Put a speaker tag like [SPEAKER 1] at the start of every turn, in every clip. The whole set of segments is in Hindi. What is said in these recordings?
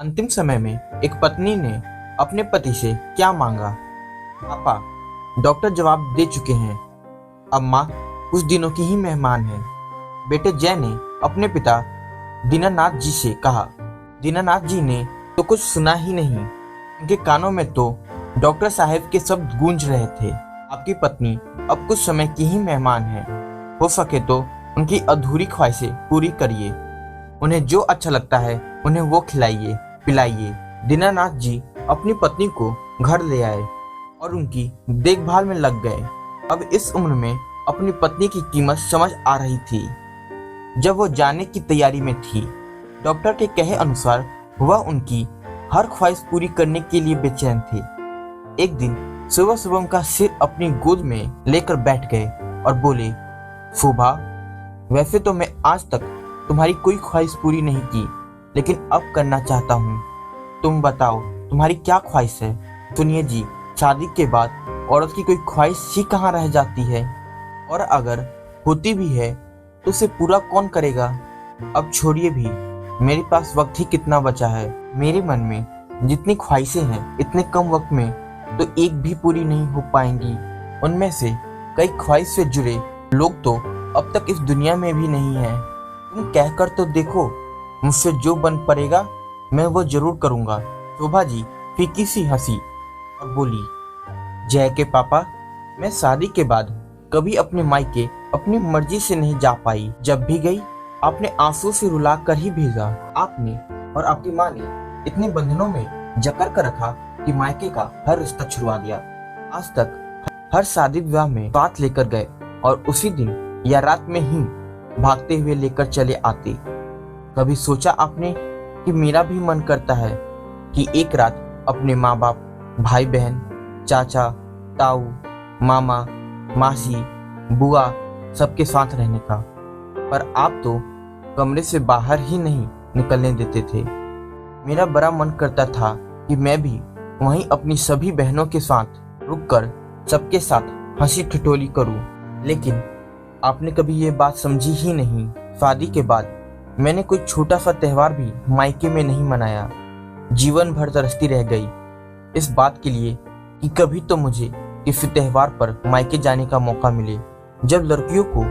[SPEAKER 1] अंतिम समय में एक पत्नी ने अपने पति से क्या मांगा? पापा, डॉक्टर जवाब दे चुके हैं। अब माँ कुछ दिनों की ही मेहमान है। बेटे जय ने अपने पिता दीनानाथ जी से कहा। दीनानाथ जी ने तो कुछ सुना ही नहीं। उनके कानों में तो डॉक्टर साहब के शब्द गूंज रहे थे। आपकी पत्नी अब कुछ समय की ही मेहमान है। हो सके तो उनकी अधूरी ख्वाहिशें पूरी करिए। उन्हें जो अच्छा लगता है उन्हें वो खिलाइए पिलाइए। दीनानाथ जी अपनी पत्नी को घर ले आए और उनकी देखभाल में लग गए। अब इस उम्र में अपनी पत्नी की कीमत समझ आ रही थी। जब वो जाने की तैयारी में थी, डॉक्टर के कहे अनुसार वह उनकी हर ख्वाहिश पूरी करने के लिए बेचैन थे। एक दिन सुबह सुबह उनका सिर अपनी गोद में लेकर बैठ गए और बोले, शोभा, वैसे तो मैं आज तक तुम्हारी कोई ख्वाहिश पूरी नहीं की, लेकिन अब करना चाहता हूँ। तुम बताओ, तुम्हारी क्या ख्वाहिश है? सुनिए जी, शादी के बाद औरत की कोई ख्वाहिश ही कहाँ रह जाती है, और अगर होती भी है तो उसे पूरा कौन करेगा? अब छोड़िए भी, मेरे पास वक्त ही कितना बचा है। मेरे मन में जितनी ख्वाहिशें हैं इतने कम वक्त में तो एक भी पूरी नहीं हो पाएंगी। उनमें से कई ख्वाहिश से जुड़े लोग तो अब तक इस दुनिया में भी नहीं है। तुम कहकर तो देखो, मुझसे जो बन पड़ेगा मैं वो जरूर करूँगा। शोभा जी फीकी सी हंसी और बोली, जय के पापा, मैं शादी के बाद कभी अपने मायके अपनी मर्जी से नहीं जा पाई। जब भी गई आपने आंसू से रुला कर ही भेजा। आपने और आपकी माँ ने इतने बंधनों में जकड़ कर रखा कि मायके का हर रिश्ता छुड़वा दिया। आज तक हर शादी विवाह में साथ लेकर गए और उसी दिन या रात में ही भागते हुए लेकर चले आते। कभी सोचा आपने कि मेरा भी मन करता है कि एक रात अपने माँ बाप, भाई बहन, चाचा, ताऊ, मामा, मासी, बुआ सबके साथ रहने का, पर आप तो कमरे से बाहर ही नहीं निकलने देते थे। मेरा बड़ा मन करता था कि मैं भी वहीं अपनी सभी बहनों के साथ रुककर सबके साथ हंसी ठिठोली करूं, लेकिन आपने कभी ये बात समझी ही नहीं। शादी के बाद मैंने कोई छोटा सा त्योहार भी मायके में नहीं मनाया। जीवन भर तरसती रह गई इस बात के लिए कि कभी तो मुझे किसी त्योहार पर मायके जाने का मौका मिले। जब लड़कियों को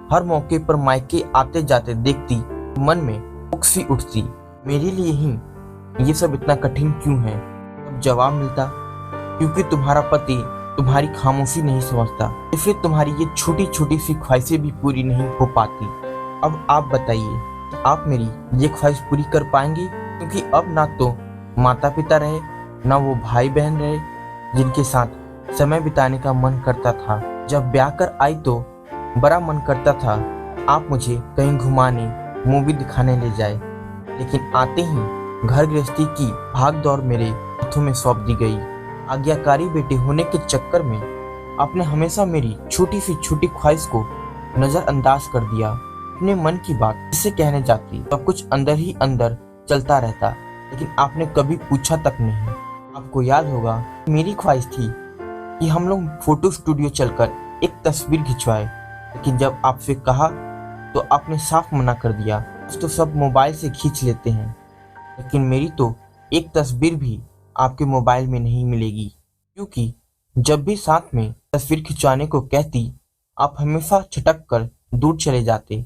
[SPEAKER 1] हर मौके पर मायके आते जाते देखती, मन में उकसी उठती, मेरे लिए ही ये सब इतना कठिन क्यों है? अब जवाब मिलता, क्योंकि तुम्हारा पति तुम्हारी खामोशी नहीं समझता, इसलिए तुम्हारी ये छोटी छोटी सी ख्वाहिशें भी पूरी नहीं हो पाती। अब आप बताइए, आप मेरी ये ख्वाहिश पूरी कर पाएंगे? क्योंकि अब ना तो माता पिता रहे, ना वो भाई बहन रहे जिनके साथ समय बिताने का मन करता था। जब ब्याह कर आई तो बड़ा मन करता था आप मुझे कहीं घुमाने, मूवी दिखाने ले जाए, लेकिन आते ही घर गृहस्थी की भाग दौड़ मेरे हाथों में सौंप दी गई। आज्ञाकारी बेटे होने के चक्कर में आपने हमेशा मेरी छोटी सी छोटी ख्वाहिश को नजरअंदाज कर दिया। अपने मन की बात जिससे कहने जाती, सब कुछ अंदर ही अंदर चलता रहता, लेकिन आपने कभी पूछा तक नहीं। आपको याद होगा, मेरी ख्वाहिश थी कि हम लोग फोटो स्टूडियो चलकर एक तस्वीर खिंचवाए, लेकिन जब आपसे कहा तो आपने साफ मना कर दिया। तो सब मोबाइल से खींच लेते हैं, लेकिन मेरी तो एक तस्वीर भी आपके मोबाइल में नहीं मिलेगी, क्योंकि जब भी साथ में तस्वीर खिंचवाने को कहती आप हमेशा छटक कर दूर चले जाते।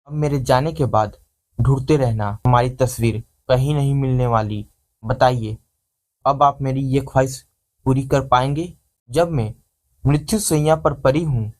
[SPEAKER 1] अब मेरे जाने के बाद ढूंढते रहना, हमारी तस्वीर कहीं नहीं मिलने वाली। बताइए, अब आप मेरी ये ख्वाहिश पूरी कर पाएंगे? जब मैं मृत्यु शैया पर पड़ी हूँ,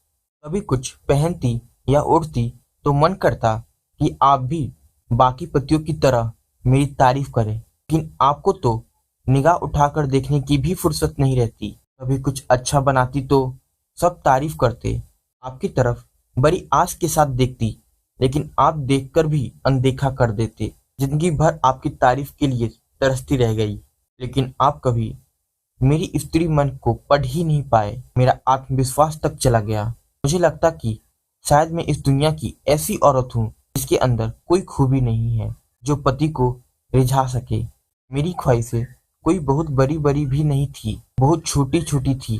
[SPEAKER 1] कभी कुछ पहनती या उड़ती तो मन करता कि आप भी बाकी पतियों की तरह मेरी तारीफ करें, लेकिन आपको तो निगाह उठाकर देखने की भी फुर्सत नहीं रहती। कभी कुछ अच्छा बनाती तो सब तारीफ करते, आपकी तरफ बड़ी आस के साथ देखती, लेकिन आप देखकर भी अनदेखा कर देते। जिंदगी भर आपकी तारीफ के लिए तरसती रह गई, लेकिन आप कभी मेरी स्त्री मन को पढ़ ही नहीं पाए। मेरा आत्मविश्वास तक चला गया। मुझे लगता कि शायद मैं इस दुनिया की ऐसी औरत हूँ जिसके अंदर कोई खूबी नहीं है जो पति को रिझा सके। मेरी ख्वाहिशें कोई बहुत बड़ी बड़ी भी नहीं थी, बहुत छोटी छोटी थी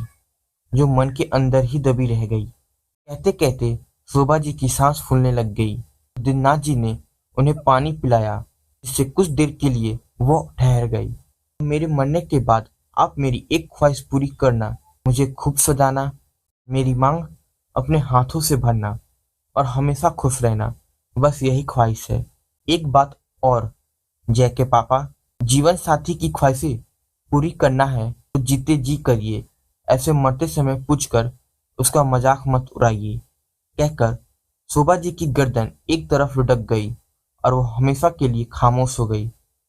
[SPEAKER 1] जो मन के अंदर ही दबी रह गई। कहते कहते शोभा जी की सांस फूलने लग गई। दीनानाथ जी ने उन्हें पानी पिलाया, जिससे कुछ देर के लिए वो ठहर रह गई। मेरे मरने के बाद आप मेरी एक ख्वाहिश पूरी करना, मुझे खूब सजाना, मेरी मांग अपने हाथों से भरना और हमेशा खुश रहना, बस यही ख्वाहिश है। एक बात और, जय के पापा, जीवन साथी की ख्वाहिशें पूरी करना है तो जीते जी करिए, ऐसे मरते समय पूछकर उसका मजाक मत उड़ाइए। कहकर शोभा जी की गर्दन एक तरफ लुढ़क गई और वो हमेशा के लिए खामोश हो गई।